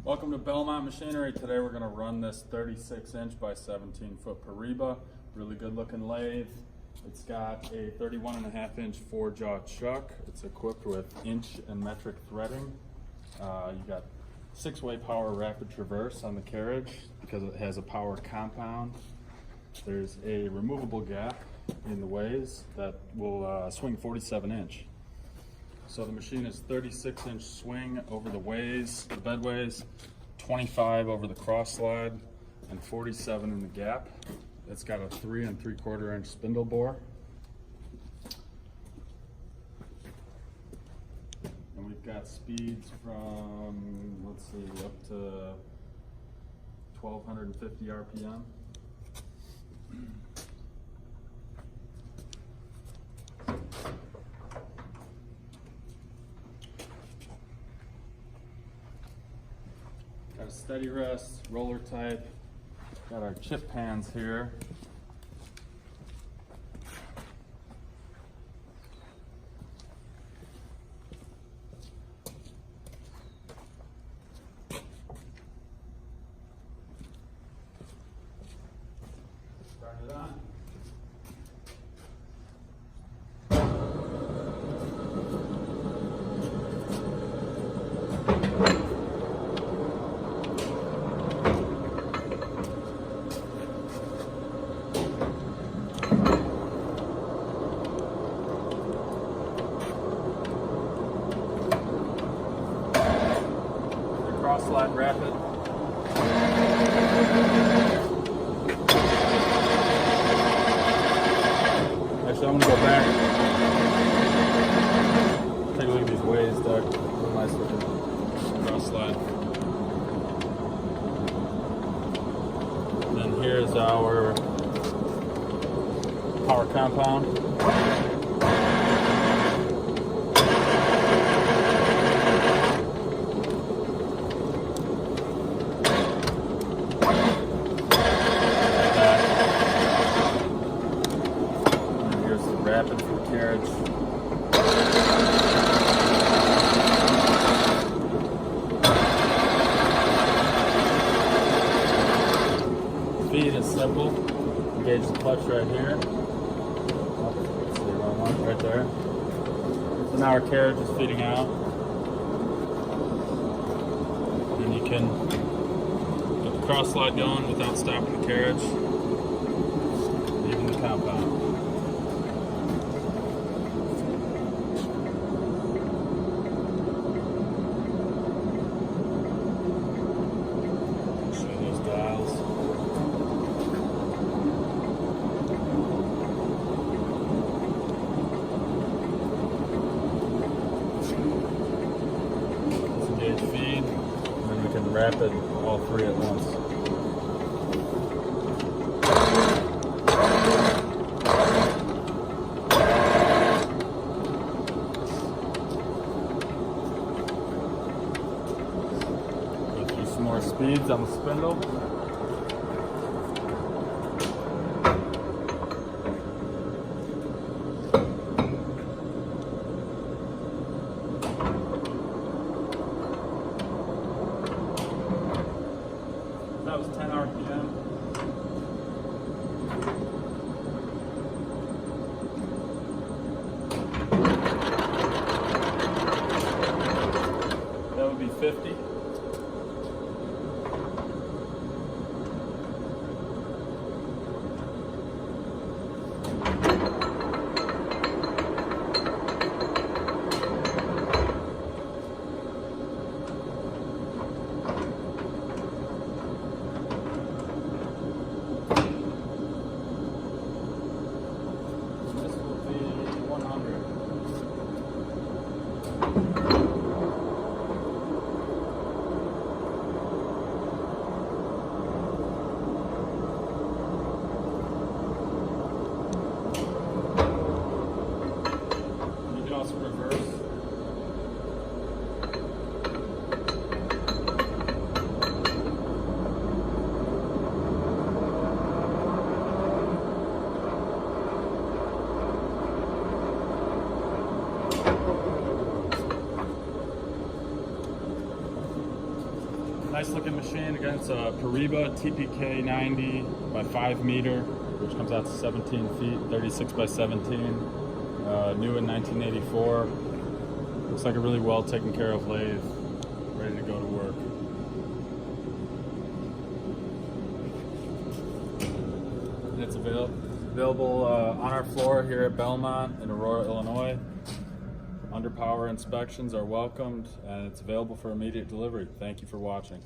Welcome to Belmont Machinery. Today we're going to run this 36-inch by 17-foot POREBA. Really good looking lathe. It's got a 31.5-inch 4-jaw chuck. It's equipped with inch and metric threading. You got 6-way power rapid traverse on the carriage because it has a power compound. There's a removable gap in the ways that will swing 47-inch. So the machine is 36-inch swing over the ways, the bedways, 25 over the cross slide, and 47 in the gap. It's got a 3 3/4-inch spindle bore. And we've got speeds from, let's see, up to 1250 RPM. Got a steady rest, roller type. Got our chip pans here. Start it on. Cross slide rapid. Actually, I'm going to go back. Take a look at these ways, Doug. Nice looking cross slide. Then here's our power compound. Rapid for the carriage. Feed is simple. Engage the clutch right here. Let's see, wrong one, right there. So now our carriage is feeding out. And you can get the cross slide going without stopping the carriage. Even the compound. Feed, and then we can rapid all three at once. Go through some more speeds on the spindle. That was 10 RPM. That would be 50. Nice looking machine. Again, it's a POREBA TPK90 by 5 meter, which comes out to 17 feet, 36 by 17. New in 1984. Looks like a really well taken care of lathe, ready to go to work. And it's available on our floor here at Belmont in Aurora, Illinois. Underpower inspections are welcomed, and it's available for immediate delivery. Thank you for watching.